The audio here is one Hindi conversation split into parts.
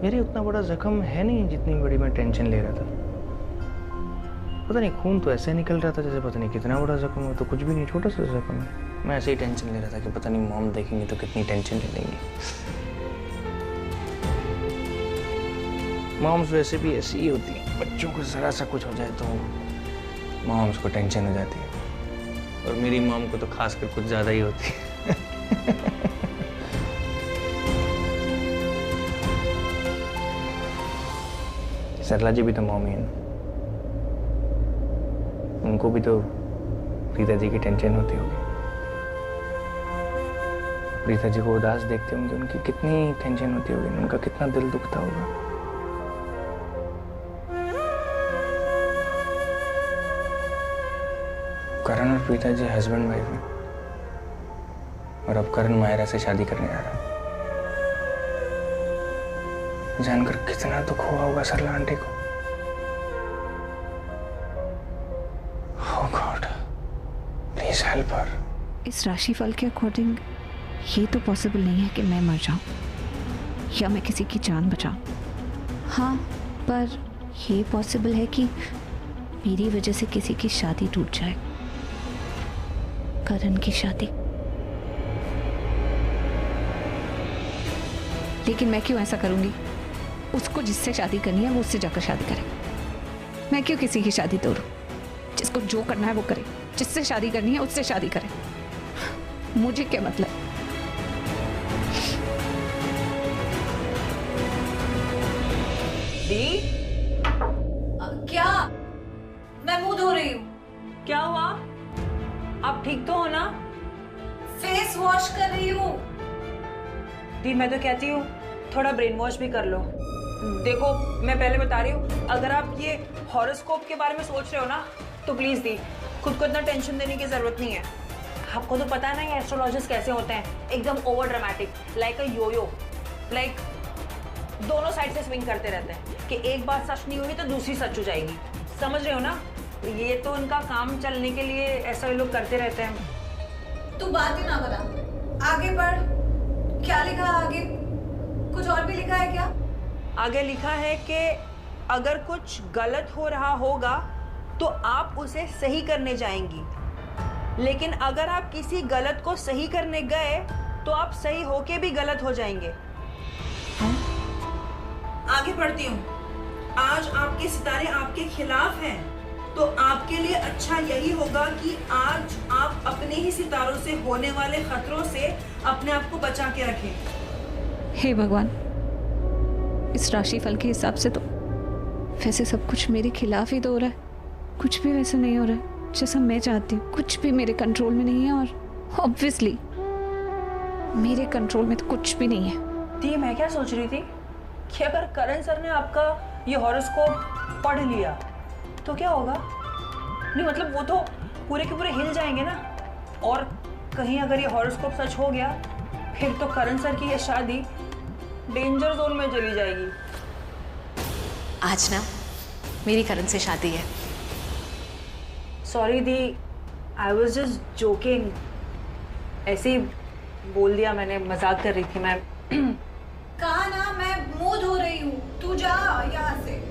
मेरे उतना बड़ा जख्म है नहीं जितनी बड़ी मैं टेंशन ले रहा था। पता नहीं खून तो ऐसे निकल रहा था जैसे पता नहीं कितना बड़ा जख्म हो, तो कुछ भी नहीं, छोटा सा जख्म है। मैं ऐसे ही टेंशन ले रहा था कि पता नहीं मॉम देखेंगे तो कितनी टेंशन ले लेंगी। मॉम्स वैसे भी ऐसी ही होती हैं, बच्चों को जरा सा कुछ हो जाए तो मॉम्स को टेंशन हो जाती है, और मेरी मॉम को तो खासकर कुछ ज्यादा ही होती है। सरला जी भी तो मॉम ही है ना, उनको भी तो प्रीता जी की टेंशन होती होगी। प्रीता जी को उदास देखते होंगे, उनकी कितनी टेंशन होती होगी, उनका कितना दिल दुखता होगा। करण और प्रीता जी हस्बैंड वाइफ हैं, और अब करण मायरा से शादी करने जा रहा है। जानकर कितना दुख हुआ होगा सरला आंटी को। Oh God, please help her. इस राशिफल के अकॉर्डिंग ये तो पॉसिबल नहीं है कि मैं मर जाऊं या मैं किसी की जान बचाऊं। हाँ, पर ये पॉसिबल है कि मेरी वजह से किसी की शादी टूट जाए, करण की शादी। लेकिन मैं क्यों ऐसा करूंगी? उसको जिससे शादी करनी है वो उससे जाकर शादी करे। मैं क्यों किसी की शादी तोड़ूं? जिसको जो करना है वो करे, जिससे शादी करनी है उससे शादी करे। मुझे क्या मतलब? दी? क्या? मैं मुंह धो रही हूँ। क्या हुआ? आप ठीक तो हो ना? फेस वॉश कर रही हूँ। दी मैं तो कहती हूँ थोड़ा ब्रेन वॉश भी कर लो। देखो मैं पहले बता रही हूँ, अगर आप ये हॉरोस्कोप के बारे में सोच रहे हो ना तो प्लीज दी खुद को इतना टेंशन देने की जरूरत नहीं है। आपको तो पता है ना ये एस्ट्रोलॉजिस्ट कैसे होते हैं, एकदम over dramatic, like a yoyo, like दोनों साइड से स्विंग करते रहते हैं कि एक बात सच नहीं होगी तो दूसरी सच हो जाएगी। समझ रहे हो ना? ये तो उनका काम चलने के लिए ऐसा ये लोग करते रहते हैं। तू बात ही ना बता, आगे बढ़। क्या लिखा है आगे? कुछ और भी लिखा है क्या? आगे लिखा है कि अगर कुछ गलत हो रहा होगा तो आप उसे सही करने जाएंगी, लेकिन अगर आप किसी गलत को सही करने गए तो आप सही होके भी गलत हो जाएंगे। आगे पढ़ती हूँ। आज आपके सितारे आपके खिलाफ हैं, तो आपके लिए अच्छा यही होगा कि आज आप अपने ही सितारों से होने वाले खतरों से अपने आप को बचा के रखें। हे भगवान, इस राशिफल के हिसाब से तो वैसे सब कुछ मेरे खिलाफ ही तो हो रहा है। कुछ भी वैसे नहीं हो रहा है जैसा मैं चाहती हूँ। कुछ भी मेरे कंट्रोल में नहीं है, और ऑब्वियसली मेरे कंट्रोल में तो कुछ भी नहीं है। दी मैं क्या सोच रही थी कि अगर करण सर ने आपका ये हॉरोस्कोप पढ़ लिया तो क्या होगा? नहीं मतलब वो तो पूरे के पूरे हिल जाएंगे ना, और कहीं अगर ये हॉरोस्कोप सच हो गया फिर तो करण सर की ये शादी डेंजर जोन में चली जाएगी। आज ना मेरी करण से शादी है। Sorry the, I was just joking, ऐसे ही बोल दिया मैंने, मजाक कर रही थी मैं। कहा ना मैं मुंह धो रही हूँ, तू जा यहाँ से।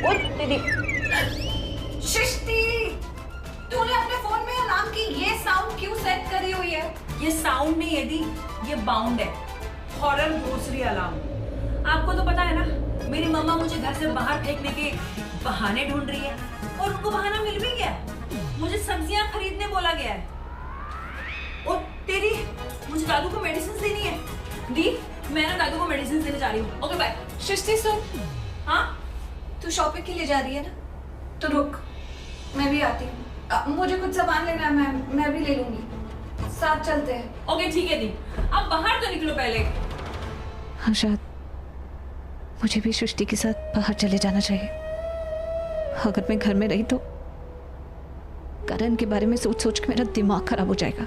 ओए दीदी, सृष्टि, तूने अपने फोन में अलार्म की ये साउंड क्यों सेट करी हुई है? ये साउंड नहीं है दी, ये बाउंड है, हॉरर ग्रोसरी अलार्म। आपको तो पता है ना मेरी मम्मा मुझे घर से बाहर फेंकने के बहाने ढूंढ रही है, और उनको बहाना मिल भी गया है। मुझे सब्जियां खरीदने बोला गया है। और तेरी, मुझे दादू को मेडिसिन देनी है। दी मैं ना दादू को मेडिसिन देने जा रही हूँ। Okay bye. सृष्टि सुन। हाँ तू शॉपिंग के लिए जा रही है ना, तो रुक, मैं भी आती हूँ। मुझे कुछ सामान लेना है, मैं भी ले लूंगी, साथ चलते हैं। ओके ठीक है दी, आप बाहर तो निकलो पहले। हाँ शायद मुझे भी सृष्टि के साथ बाहर चले जाना चाहिए। अगर मैं घर में रही तो करण के बारे में सोच सोच के मेरा दिमाग खराब हो जाएगा।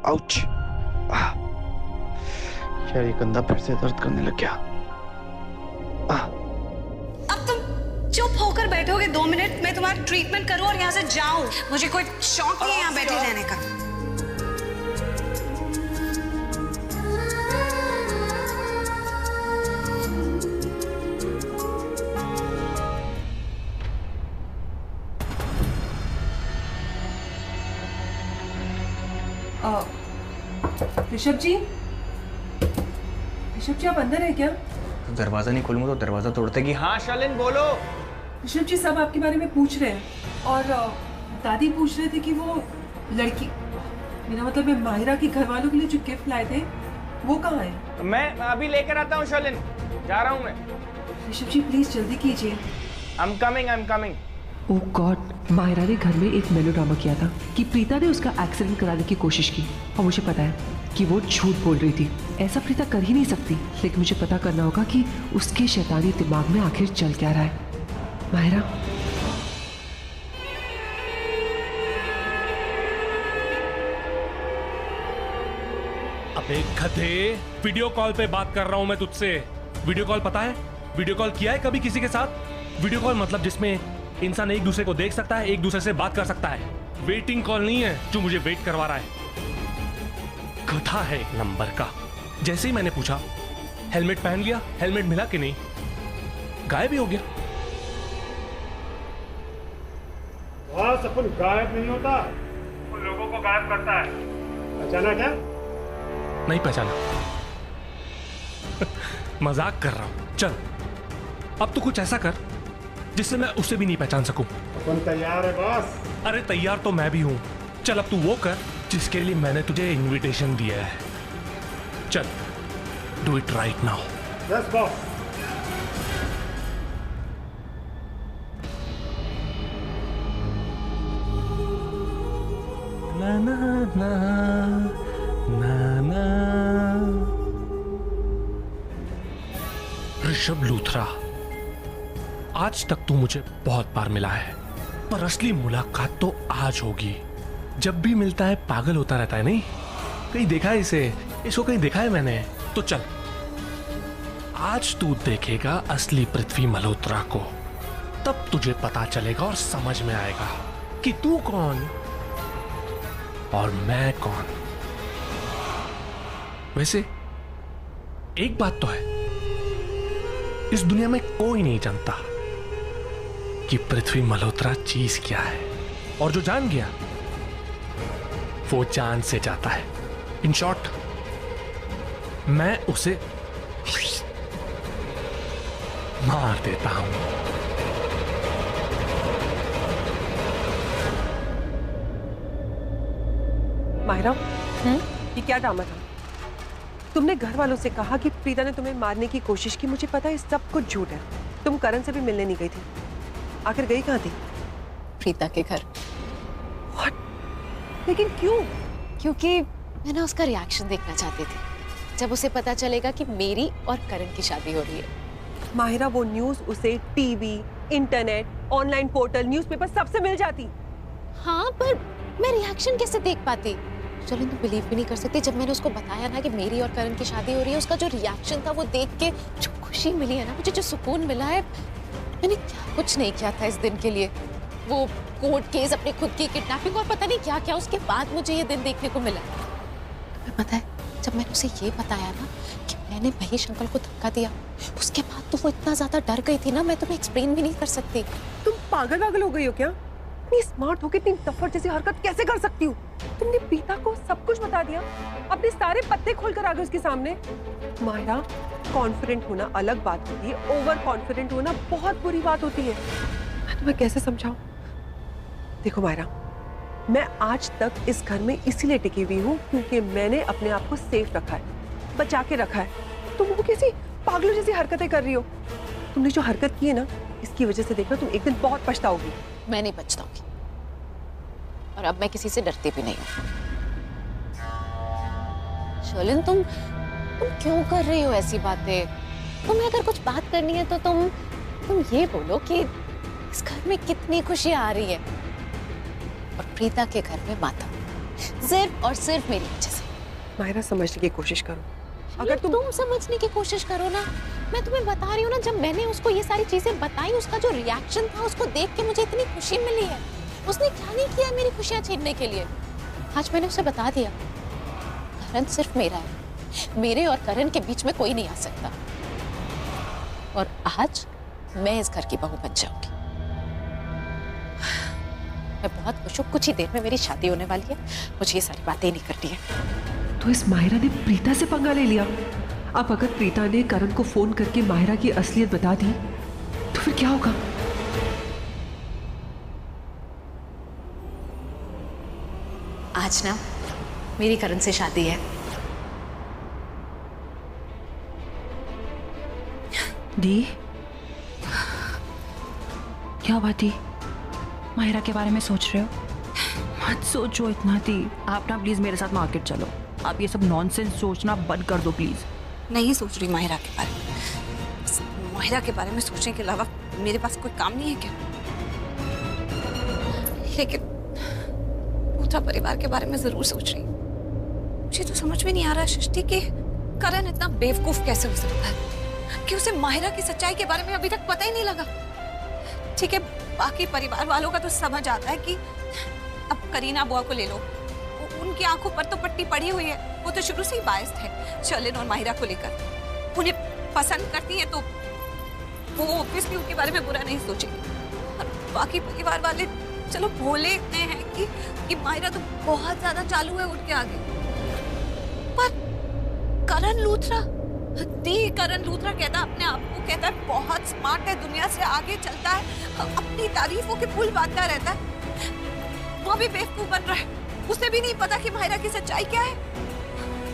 आउच, यार ये कंधा फिर से दर्द करने लग गया। अब तुम चुप होकर बैठोगे 2 मिनट, मैं तुम्हारा ट्रीटमेंट करूं और यहाँ से जाऊं। मुझे कोई शौक नहीं है यहाँ बैठे रहने का। ऋषभ जी आप अंदर है क्या? तो दरवाजा नहीं खोलूंगा तो दरवाजा तोड़ते कि हाँ शालिन बोलो। ऋषभ जी सब आपके बारे में पूछ रहे हैं और दादी पूछ रहे थे कि वो लड़की, मेरा मतलब है माहिरा के घर वालों के लिए जो गिफ्ट लाए थे वो कहाँ है? मैं अभी लेकर आता हूँ शालिन, जा रहा हूँ मैं। ऋषभ जी प्लीज जल्दी कीजिए। I'm coming। Oh God, Mahira ने घर में एक मेलोड्रामा किया था कि प्रीता ने उसका एक्सीडेंट कराने की कोशिश की और मुझे पता है कि वो झूठ बोल रही थी। ऐसा प्रीता कर ही नहीं सकती, लेकिन मुझे पता करना होगा कि उसके शैतानी दिमाग में आखिर चल क्या रहा है। माहिरा, अबे गधे, वीडियो कॉल पे बात कर रहा हूं मैं तुझसे। वीडियो कॉल पता है? वीडियो कॉल किया है कभी किसी के साथ? वीडियो कॉल मतलब जिसमें इंसान एक दूसरे को देख सकता है, एक दूसरे से बात कर सकता है। वेटिंग कॉल नहीं है जो मुझे वेट करवा रहा है। गधा है एक नंबर का। जैसे ही मैंने पूछा हेलमेट पहन लिया, हेलमेट मिला कि नहीं, गायब ही हो गया। सपन गायब नहीं होता, वो लोगों को गायब करता है। पहचाना क्या? नहीं पहचाना। मजाक कर रहा हूं। चल अब तू कुछ ऐसा कर जिससे मैं उसे भी नहीं पहचान सकूं। अपन तैयार है बॉस? अरे तैयार तो मैं भी हूं। चल अब तू वो कर जिसके लिए मैंने तुझे इनविटेशन दिया है। चल do it right now. Yes boss. ना ना ना ना ना। ऋषभ लूथरा, आज तक तू मुझे बहुत बार मिला है, पर असली मुलाकात तो आज होगी। जब भी मिलता है पागल होता रहता है। नहीं कहीं देखा है इसे? इसको कहीं देखा है मैंने? तो चल आज तू देखेगा असली पृथ्वी मल्होत्रा को। तब तुझे पता चलेगा और समझ में आएगा कि तू कौन और मैं कौन। वैसे एक बात तो है, इस दुनिया में कोई नहीं जानता कि पृथ्वी मल्होत्रा चीज क्या है, और जो जान गया वो जान से जाता है। इन शॉर्ट मैं उसे मार देता हूं। माहिरा, ये क्या ड्रामा था? तुमने घर वालों से कहा कि प्रीता ने तुम्हें मारने की कोशिश की। मुझे पता है सब कुछ झूठ है। तुम करण से भी मिलने नहीं गई थी। आखिर गई कहाँ थी? प्रीता के घर। What? लेकिन क्यों? क्योंकि मैं ना उसका रिएक्शन देखना चाहती थी जब उसे पता चलेगा कि मेरी और करण की शादी हो रही है। माहिरा, वो न्यूज़ उसे TV, internet, online portal, newspaper सबसे मिल जाती। हाँ पर मैं रिएक्शन कैसे देख पाती? चलो तो बिलीव भी नहीं कर सकती जब मैंने उसको बताया ना कि मेरी और करण की शादी हो रही है। उसका जो रिएक्शन था वो देख के जो खुशी मिली है ना मुझे, जो सुकून मिला है, मैंने क्या कुछ नहीं किया था इस दिन के लिए। वो कोर्ट केस, अपनी खुद की किडनैपिंग और पता नहीं क्या क्या, उसके बाद मुझे ये दिन देखने को मिला। तुम्हें पता है जब मैंने उसे ये बताया ना कि मैंने महेश अंकल को धक्का दिया, उसके बाद तो वो इतना ज्यादा डर गई थी ना, मैं तुम्हें एक्सप्लेन भी नहीं कर सकती। तुम पागल वागल हो गई हो क्या? इतनी स्मार्ट होकर इतनी टफर जैसी हरकत कैसे कर सकती हो? तुमने प्रीता को सब कुछ बता दिया, अपने सारे पत्ते खोलकर आ गए उसके सामने। माहिरा, कॉन्फिडेंट होना अलग बात होती है, ओवर कॉन्फिडेंट होना बहुत बुरी बात होती है। मैं तुम्हें कैसे समझाऊं? देखो माहिरा, मैं आज तक इस घर में इसीलिए टिकी हुई हूँ क्योंकि मैंने अपने आप को सेफ रखा है, बचा के रखा है। तुम वो कैसी पागलों जैसी हरकतें कर रही हो? तुमने जो हरकत की है ना, इसकी वजह से देखना तुम एक दिन बहुत पछताओगी। मैं नहीं पछताऊंगी और अब मैं किसी से डरती भी नहीं हूँ। शर्लिन, तुम क्यों कर रही हो ऐसी बातें? तुम्हें अगर कुछ बात करनी है तो तुम ये बोलो कि इस घर में कितनी खुशी आ रही है और प्रीता के घर में मातम, सिर्फ और सिर्फ मेरी वजह से। माहिरा, समझने की कोशिश करो। अगर तुम समझने की कोशिश करो ना, मैं तुम्हें बता रही हूँ ना, जब मैंने उसको ये सारी चीजें बताई, उसका जो रिएक्शन था, उसको देख के मुझे इतनी खुशी मिली है। उसने क्या नहीं किया मेरी खुशियां छीनने के लिए। आज मैंने उसे बता दिया, करण सिर्फ मेरा है, मेरे और करण के बीच में कोई नहीं आ सकता। और आज मैं इस घर की बहू बन जाऊंगी। मैं बहुत खुश हूँ, कुछ ही देर में मेरी शादी होने वाली है, मुझे ये सारी बातें नहीं करनी है। तो इस माहिरा ने प्रीता से पंगा ले लिया। अब अगर प्रीता ने करण को फोन करके माहिरा की असलियत बता दी तो फिर क्या होगा? आज ना मेरी करण से शादी है। दी, क्या बात दी? माहिरा के बारे में सोच रहे हो? मत सोचो इतना दी। आप ना प्लीज मेरे साथ मार्केट चलो। आप ये सब नॉनसेंस सोचना बंद कर दो प्लीज। नहीं सोच रही माहिरा के बारे में। माहिरा के बारे में सोचने के अलावा मेरे पास कोई काम नहीं है क्या? लेकिन पूरा परिवार के बारे में जरूर सोच रही हूँ। मुझे तो समझ में नहीं आ रहा सृष्टि कि करण इतना बेवकूफ कैसे हो सकता है कि उसे माहिरा की सच्चाई के बारे में अभी तक पता ही नहीं लगा। ठीक है, बाकी परिवार वालों का तो समझ आता है कि अब करीना बुआ को ले लो, उनकी आंखों पर तो पट्टी पड़ी हुई है, वो तो शुरू से ही बायस्ड है शर्लिन और माहिरा को लेकर। उन्हें पसंद करती है तो वो ऑब्वियसली उनके बारे में बुरा नहीं सोचेगी। और बाकी परिवार वाले चलो भोले इतने हैं कि माहिरा तो बहुत ज्यादा चालू है उनके आगे। पर करण लूथरा, करण लूथरा कहता अपने आप को, कहता है बहुत स्मार्ट है, दुनिया से आगे चलता है, अपनी तारीफों के पुल बांधता रहता है। वो भी बेवकूफ बन रहा है, उसे भी नहीं पता कि माहिरा की सच्चाई क्या है।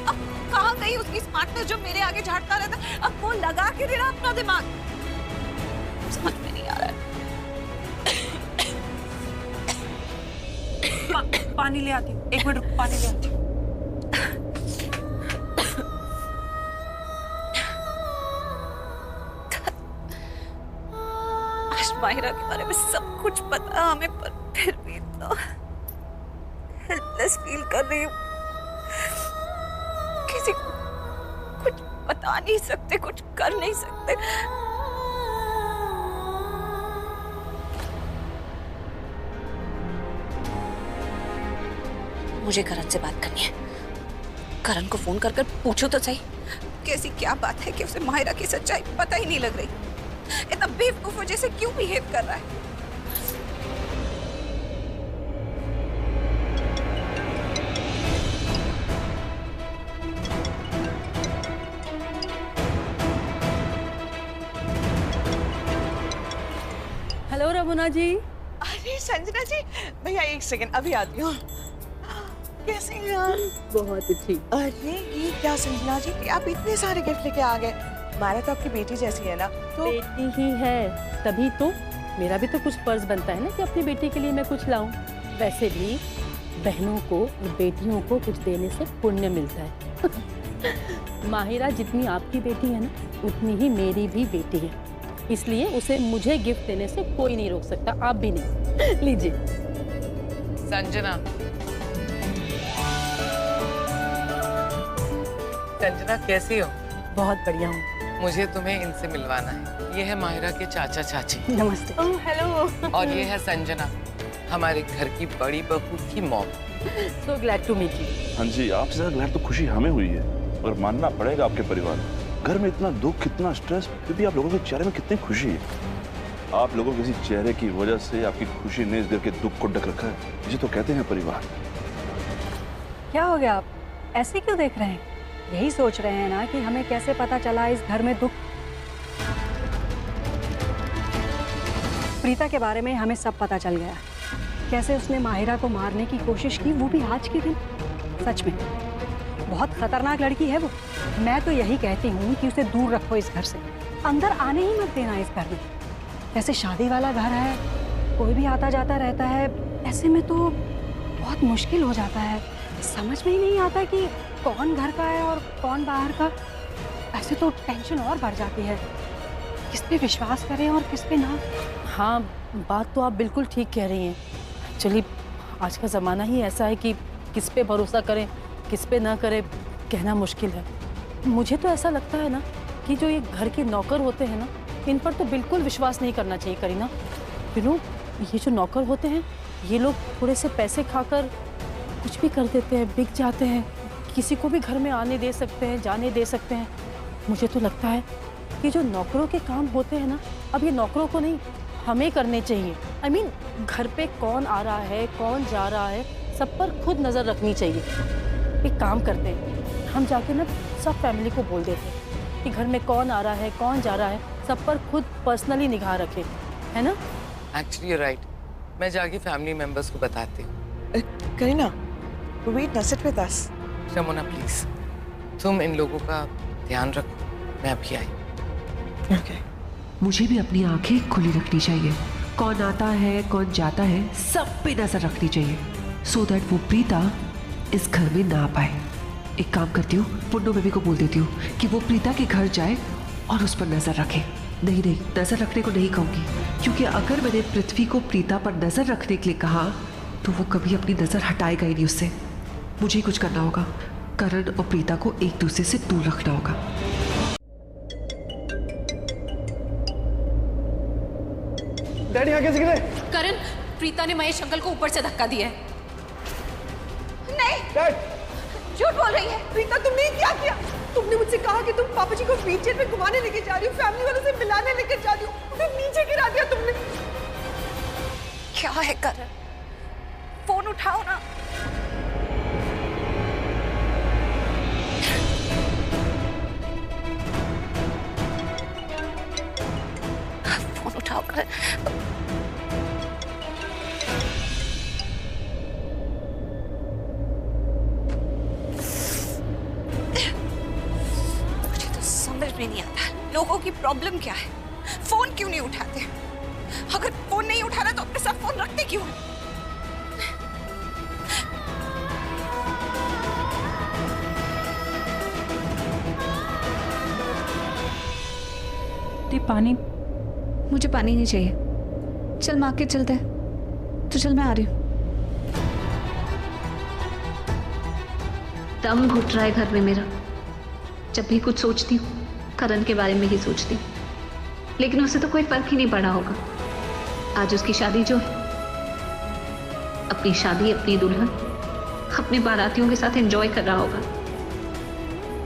अब कहाँ गई उसकी स्मार्टनेस जो मेरे आगे झाड़ता रहता है? अब वो लगा के दे रहा अपना दिमाग, समझ में नहीं आ रहा है। पानी ले आती हूँ, एक मिनट रुको, पानी ले आती हूँ। आज माहिरा के बारे में सब कुछ पता हमें, पर फिर भी तो हेल्पलेस फील कर रही हूँ। किसी को कुछ बता नहीं सकते, कुछ कर नहीं सकते। मुझे करण से बात करनी है। करण को फोन कर कर पूछो तो सही, कैसी क्या बात है कि उसे माहिरा की सच्चाई पता ही नहीं लग रही। इतना बेवकूफ जैसे क्यों बिहेव कर रहा है? हेलो रमुना जी। अरे संजना जी, भैया एक सेकंड, अभी आती हूँ। कैसे हैं आप? बहुत अच्छी। अरे ये क्या संजना जी कि आप इतने सारे गिफ्ट लेके आ गए? मारा तो आपकी बेटी जैसी है ना, तो बेटी ही है तभी तो मेरा भी तो कुछ फर्ज बनता है ना कि अपनी बेटी के लिए मैं कुछ लाऊं। वैसे भी बहनों को और बेटियों को कुछ देने से पुण्य मिलता है। माहिरा जितनी आपकी बेटी है ना, उतनी ही मेरी भी बेटी है, इसलिए उसे मुझे गिफ्ट देने से कोई नहीं रोक सकता, आप भी नहीं। लीजिए। संजना, संजना कैसी हो? बहुत बढ़िया हूँ। मुझे तुम्हें इनसे मिलवाना है। ये है माहिरा के चाचा चाची। नमस्ते। हेलो। और ये है संजना, हमारे घर की बड़ी बहू की mom. So glad to meet you। हाँ जी, आपसे ज्यादा ग्लैड तो खुशी हमें हुई है, और मानना पड़ेगा आपके परिवार को। घर में इतना दुख, कितना स्ट्रेस, फिर भी आप लोगों के चेहरे में कितनी खुशी है। आप लोगों के किसी चेहरे की वजह से आपकी खुशी ने इस घर के दुख को ढक रखा है। इसे तो कहते हैं परिवार। क्या हो गया, आप ऐसे क्यों देख रहे हैं? यही सोच रहे हैं ना कि हमें कैसे पता चला इस घर में दुख। प्रीता के बारे में हमें सब पता चल गया, कैसे उसने माहिरा को मारने की कोशिश की, वो भी आज के दिन। सच में बहुत खतरनाक लड़की है वो। मैं तो यही कहती हूँ कि उसे दूर रखो इस घर से, अंदर आने ही मत देना इस घर में। वैसे शादी वाला घर है, कोई भी आता जाता रहता है, ऐसे में तो बहुत मुश्किल हो जाता है। समझ में ही नहीं आता कि कौन घर का है और कौन बाहर का। ऐसे तो टेंशन और बढ़ जाती है, किस पे विश्वास करें और किस पे ना। हाँ, बात तो आप बिल्कुल ठीक कह रही हैं। एक्चुअली आज का ज़माना ही ऐसा है कि किस पे भरोसा करें, किस पे ना करें, कहना मुश्किल है। मुझे तो ऐसा लगता है ना कि जो ये घर के नौकर होते हैं ना, इन पर तो बिल्कुल विश्वास नहीं करना चाहिए करीना। बिनू, ये जो नौकर होते हैं ये लोग थोड़े से पैसे खाकर कुछ भी कर देते हैं, बिक जाते हैं, किसी को भी घर में आने दे सकते हैं, जाने दे सकते हैं। मुझे तो लगता है कि जो नौकरों के काम होते हैं ना, अब ये नौकरों को नहीं, हमें करने चाहिए। I mean, घर पे कौन आ रहा है, कौन जा रहा है, सब पर खुद नज़र रखनी चाहिए। एक काम करते हैं, हम जाके ना सब फैमिली को बोल देते हैं कि घर में कौन आ रहा है, कौन जा रहा है, सब पर खुद पर्सनली निगाह रखें, है ना? एक्चुअली यू राइट, मैं जाके फैमिली मेंबर्स को बताती हूँ। करीना, वेट ना, sit with us. Ramona please, तुम इन लोगों का ध्यान रखो, मैं अभी आई। ओके। मुझे भी अपनी आंखें खुली रखनी चाहिए, कौन आता है कौन जाता है सब पे नजर रखनी चाहिए, सो दैट वो प्रीता इस घर में ना आ पाए। एक काम करती हूँ, पुन्नू बेबी को बोल देती हूँ कि वो प्रीता के घर जाए और उस पर नजर रखे। नहीं, नजर रखने को नहीं कहूँगी, क्योंकि अगर मैंने पृथ्वी को प्रीता पर नजर रखने के लिए कहा तो वो कभी अपनी नजर हटाएगा ही नहीं उससे। मुझे ही कुछ करना होगा, करण और प्रीता को एक दूसरे से दूर रखना होगा। डैडी यहाँ कैसे गिरे? करण, प्रीता ने महेश अंकल को ऊपर से धक्का दिया है। नहीं, झूठ बोल रही है। प्रीता, तुमने क्या किया? तुमने मुझसे कहा कि तुम पापा जी को व्हीलचेयर में घुमाने लेके जा रही हो, फैमिली वालों से मिलाने लेके जा रही हो, फिर नीचे गिरा दिया तुमने। क्या है करण, फोन उठाओ ना। फोन उठाओ करण। में नहीं आता लोगों की प्रॉब्लम क्या है, फोन क्यों नहीं उठाते? अगर फोन नहीं उठा रहा तो अपने साथ फोन रखते क्यों? पानी, मुझे पानी नहीं चाहिए। चल मार्केट चलते हैं। तो चल, मैं आ रही हूँ। दम घुट रहा है घर में मेरा। जब भी कुछ सोचती हूँ करण के बारे में ही सोचती हूँ, लेकिन उसे तो कोई फर्क ही नहीं पड़ा होगा। आज उसकी शादी जो है, अपनी शादी, अपनी दुल्हन, अपने बारातियों के साथ एंजॉय कर रहा होगा।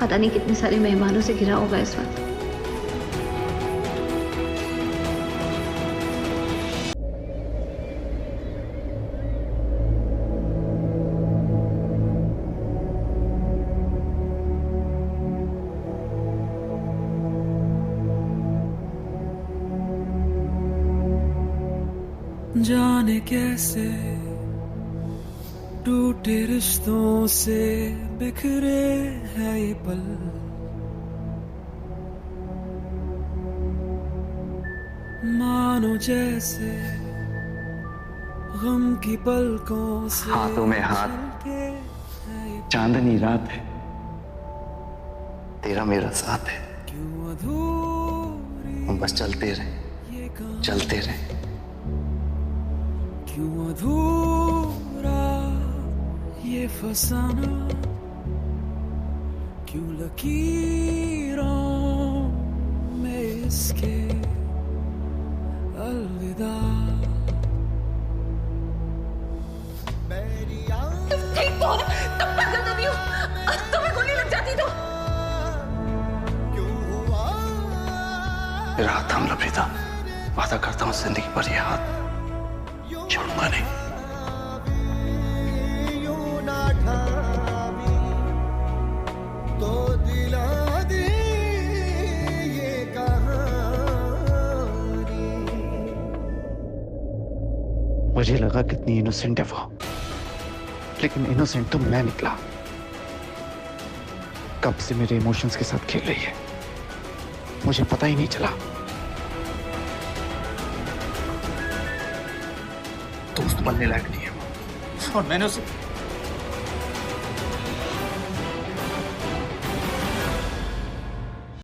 पता नहीं कितने सारे मेहमानों से घिरा होगा इस वक्त। जाने कैसे टूटे रिश्तों से बिखरे है ये पल, मानो जैसे गम की पलकों से हाथों में हाथ, चांदनी रात है, तेरा मेरा साथ है। हम बस चलते रहे, चलते रहे। क्यों अधूरा ये फसाना, क्यों लकीरों में इसके अलविदा। तुम ठीक तो हो ना? तुम पागल तो नहीं हो? तुम्हें गोली लग जाती तो? मेरा हाथ थाम लो प्रीता, वादा करता हूँ जिंदगी भर ये हाथ छोड़ूंगा नहीं। तो दिला दे ये कहानी। मुझे लगा कितनी इनोसेंट है वो, लेकिन इनोसेंट तो मैं निकला। कब से मेरे इमोशंस के साथ खेल रही है, मुझे पता ही नहीं चला। दोस्त बनने लायक नहीं है और मैंने उसे